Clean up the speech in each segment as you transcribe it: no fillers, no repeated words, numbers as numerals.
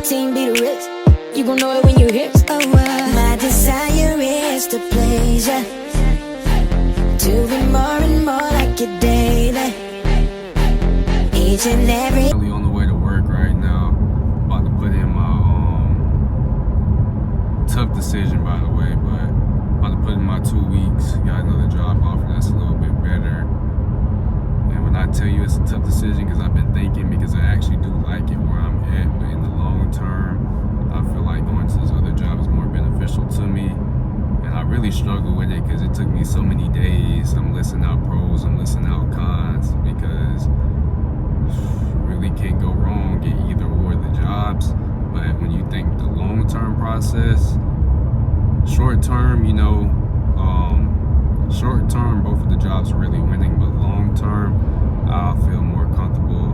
team be the risk. You gon' know it when you hear. Oh, my desire is to please ya, to be more and more like you daily, each and every. Really on the way to work right now. About to put in my tough decision, by the way, but about to put in my 2 weeks. Got another job offer that's a little bit better. And when I tell you it's a tough decision, because I've been thinking, because I actually do like it where I'm at, but in the long term, I feel like going to this other job is more beneficial to me. And I really struggle with it because it took me so many days. I'm listing out pros, I'm listing out cons, because you really can't go wrong at either or the jobs. But when you think the long-term process, short term, short term, both of the jobs are really winning, but long term, I feel more comfortable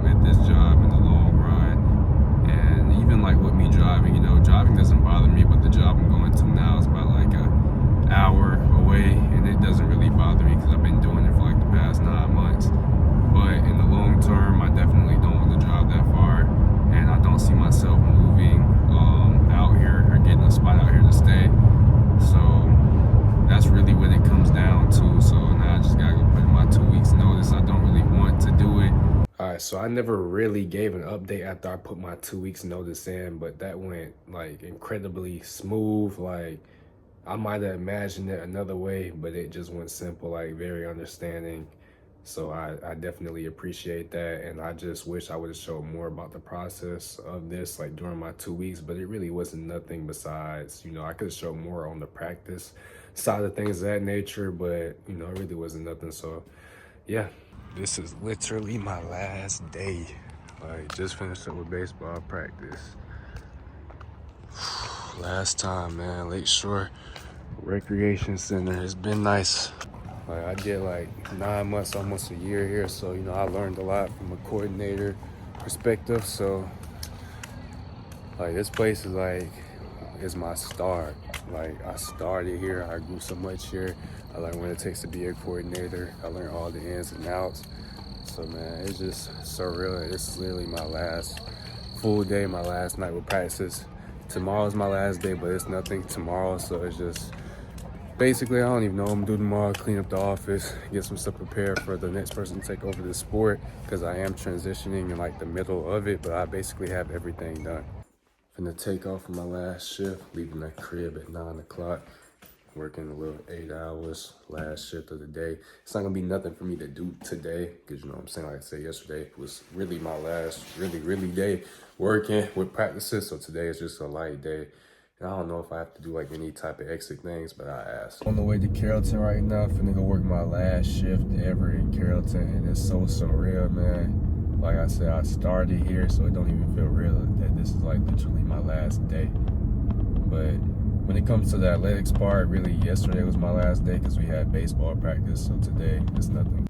at this job in the long run. And even like with me driving, driving doesn't bother me, but the job I'm going to now is about like an hour away, and it doesn't really bother me because I've been doing it for like the past 9 months. But in the long term, I definitely don't want to drive that far, and I don't see myself moving out here or getting a spot out here to stay. So that's really what it comes down to. So now I just gotta go put in my 2 weeks notice. I don't really want to do it. All right, so I never really gave an update after I put my 2 weeks notice in, but that went like incredibly smooth. Like I might have imagined it another way, but it just went simple, like very understanding. So I definitely appreciate that, and I just wish I would have showed more about the process of this like during my 2 weeks, but it really wasn't nothing besides, I could have showed more on the practice side of things of that nature, but it really wasn't nothing. So yeah, this is literally my last day. Like just finished up with baseball practice. Last time, man. Lakeshore Recreation Center. It's been nice. Like I did like 9 months, almost a year here, so I learned a lot from a coordinator perspective. So like this place is my start. Like I started here, I grew so much here. I learned what it takes to be a coordinator. I learned all the ins and outs. So man, it's just surreal. This is literally my last full day, my last night with practices. Tomorrow's my last day, but it's nothing tomorrow, so it's just basically, I don't even know what I'm gonna do tomorrow. Clean up the office, get some stuff prepared for the next person to take over the sport, because I am transitioning in like the middle of it, but I basically have everything done. Finna take off for my last shift, leaving the crib at 9 o'clock, working a little 8 hours, last shift of the day. It's not gonna be nothing for me to do today, because what I'm saying, like I said yesterday, was really my last really day working with practices, so today is just a light day. I don't know if I have to do like any type of exit things, but I asked. On the way to Carrollton right now, finna go work my last shift ever in Carrollton, and it's so surreal, man. Like I said, I started here, so it don't even feel real that this is like literally my last day. But when it comes to the athletics part, really yesterday was my last day because we had baseball practice, so today it's nothing.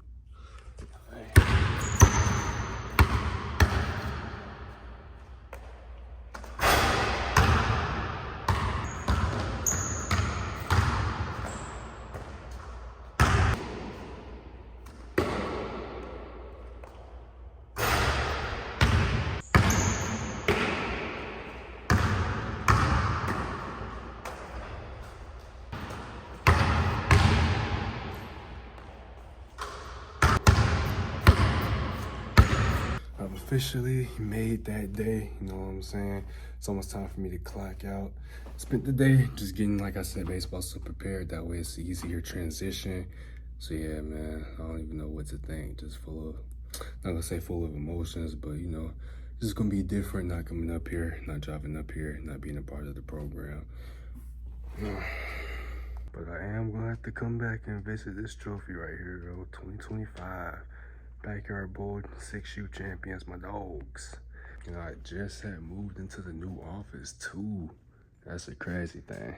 I've officially made that day, you know what I'm saying? It's almost time for me to clock out. Spent the day just getting, like I said, baseball so prepared. That way it's an easier transition. So yeah, man, I don't even know what to think. Just not gonna say full of emotions, but just gonna be different, not coming up here, not driving up here, not being a part of the program. But I am gonna have to come back and visit this trophy right here, bro. 2025. Backyard Bowl 6U champions, my dogs. I just had moved into the new office too. That's a crazy thing.